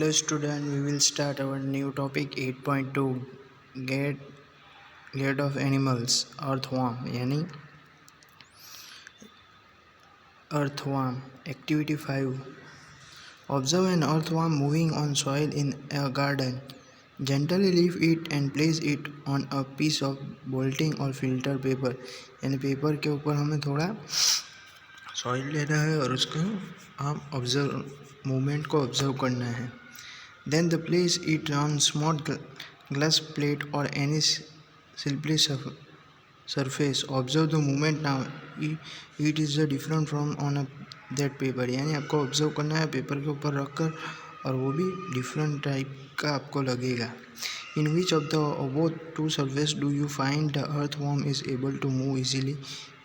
Hello student, we will start our new topic 8.2 get get of animals earthworm यानी earthworm activity 5 observe an earthworm moving on soil in a garden. Gently lift it and place it on a piece of bolting or filter paper यानी paper के ऊपर हमें थोड़ा soil लेना है और उसको हम ऑब्जर्व मूवमेंट को ऑब्जर्व करना है. Then the place it on small glass plate or any slippery surface. Observe the movement now. It is different from on that paper. यानी आपको ऑब्जर्व करना है पेपर के ऊपर रखकर और वो भी डिफरेंट टाइप का आपको लगेगा. In which of the above two surface do you find the earthworm is able to move easily?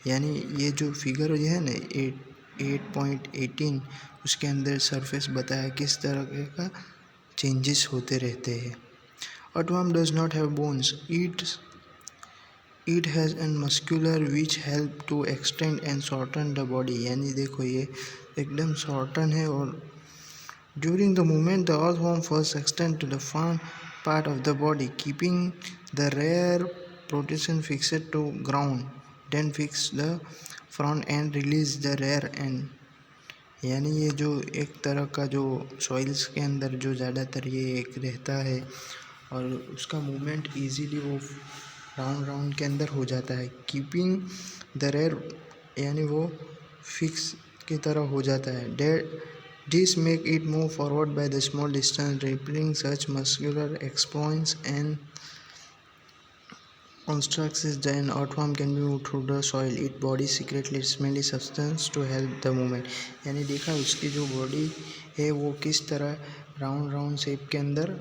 यानी ये जो फिगर है ना 8.18 उसके अंदर सरफेस बताया किस तरह का चेंजेस होते रहते हैं. Earthworm does not have bones. It has a muscular which help to extend and shorten the body. यानी देखो ये एकदम shorten है और during the movement the earthworm first extend to the front part of the body, keeping the rear protection fixed to ground. Then fix the front and release the rear end. यानी ये जो एक तरह का जो soils के अंदर जो ज़्यादातर ये एक रहता है और उसका मूवमेंट इजीली वो राउंड के अंदर हो जाता है. कीपिंग द रेयर यानी वो फिक्स की तरह हो जाता है. This make it move forward by the small distance repairing such muscular explants and constructs is then earthworm can move through the soil. Its body secretly smelly substance to help the movement. यानी देखा उसकी जो body है वो किस तरह round shape के अंदर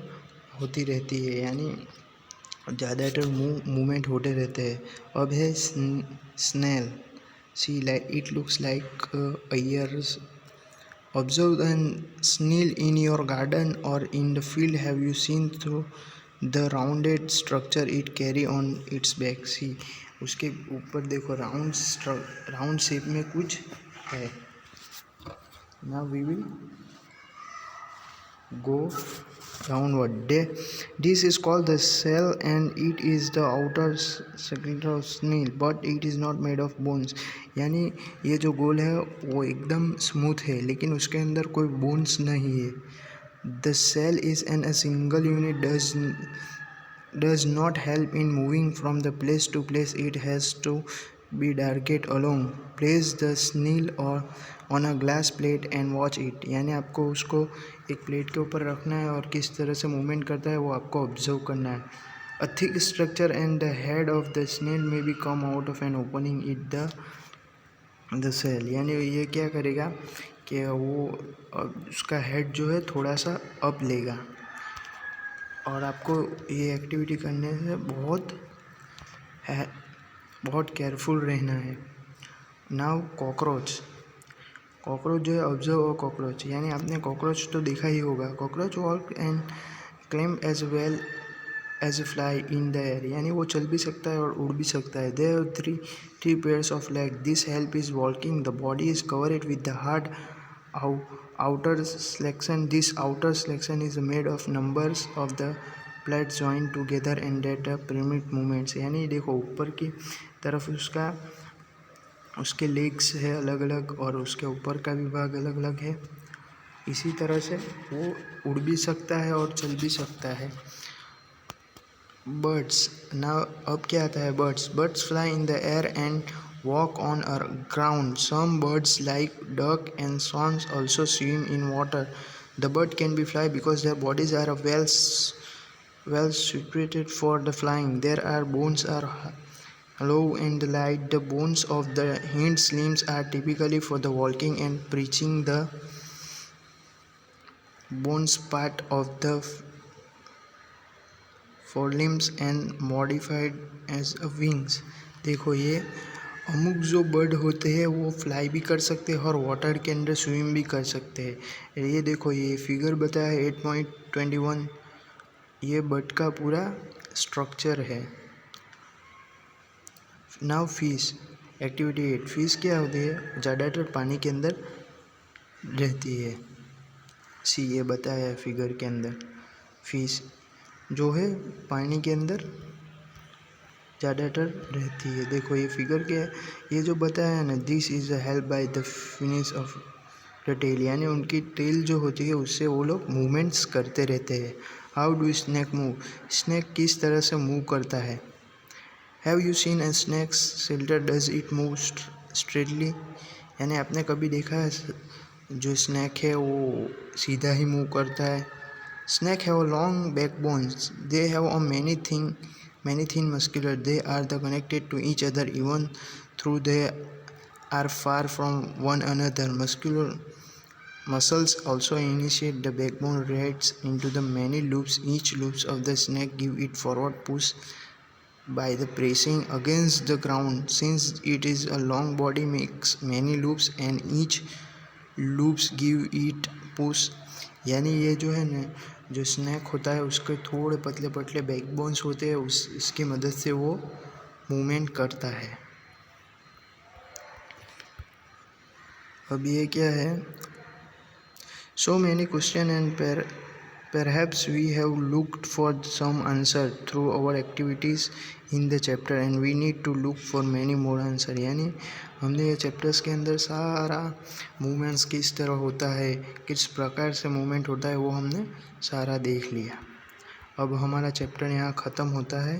होती रहती है यानी ज़्यादातर मूवमेंट होते रहते हैं. अब है snail. See like it looks like ears. Observe the snail in your garden or in the field. Have you seen through the rounded structure it carry on its back? See उसके ऊपर देखो round shape में कुछ है. Now we will go downward. This is called the shell and it is the outer skeleton of snail, but it is not made of bones. यानी ये जो गोल है वो एकदम स्मूथ है लेकिन उसके अंदर कोई बोन्स नहीं है. The shell is a single unit does not help in moving from the place to place. It has to be dragged along. Place the snail or on a glass plate and watch it. यानी आपको उसको एक plate के ऊपर रखना है और किस तरह से मूवमेंट करता है वो आपको ऑब्जर्व करना है. A thick structure and the head of the snail may be come out of an opening in the shell. यानी ये क्या करेगा कि वो उसका हेड जो है थोड़ा सा अप लेगा और आपको ये एक्टिविटी करने से बहुत केयरफुल रहना है. नाउ कॉकरोच जो है ऑब्जर्व कॉकरोच. यानी आपने कॉकरोच तो देखा ही होगा. Cockroach walk and climb as well as a fly in the air. यानी वो चल भी सकता है और उड़ भी सकता है. They have three pairs of leg. This help is walking. The body is covered with the hard outer selection. This outer selection is made of numbers of the plates joined together and that permit movements. यानी देखो ऊपर की तरफ उसके legs है अलग अलग और उसके ऊपर का भी भाग अलग अलग है. इसी तरह से वो उड़ भी सकता है और चल भी सकता है. बर्ड्स. ना अब क्या आता है birds fly in the air and walk on a ground. Some birds like duck and swans also swim in water. The bird can be fly because their bodies are well situated for the flying. Their bones are hollow and light. The bones of the hind limbs are typically for the walking and preaching. The bones part of the forelimbs and modified as a wings. देखो ये अमुक जो bird होते हैं वो fly भी कर सकते हैं और वाटर के अंदर स्विम भी कर सकते हैं. ये देखो ये फिगर बताया है 8.21. ये बर्ड का पूरा स्ट्रक्चर है. Now fish activity 8. फिश क्या होती है ज़्यादातर पानी के अंदर रहती है. सी ये बताया है फिगर के अंदर, फिश जो है पानी के अंदर ज़्यादातर रहती है। देखो ये फिगर क्या है, ये जो बताया है ना, this is help by the finish of the tail, यानी उनकी टेल जो होती है उससे वो लोग मूवमेंट्स करते रहते हैं। How do snake move, snake किस तरह से मूव करता है। Have you seen a snakes shelter, does it move straightly, यानी आपने कभी देखा है जो स्नैक है वो सीधा ही मूव करता है। Snake have a long backbones, they have a many thin muscular, they are the connected to each other even though they are far from one another. Muscles also initiate the backbone raids into the many loops. Each loops of the snake give it forward push by the pressing against the ground. Since it is a long body makes many loops and each loops give it push, यानी ये जो है ना, जो snack होता है उसके थोड़े पतले पतले बैकबोन्स होते हैं, इसकी मदद से वो मूवमेंट करता है। अब ये क्या है, so many question and perhaps we have looked for some answer through our activities in the chapter and we need to look for many more answer, यानी हमने ये चैप्टर्स के अंदर सारा मूवमेंट्स किस तरह होता है, किस प्रकार से मूवमेंट होता है, वो हमने सारा देख लिया। अब हमारा चैप्टर यहाँ ख़त्म होता है।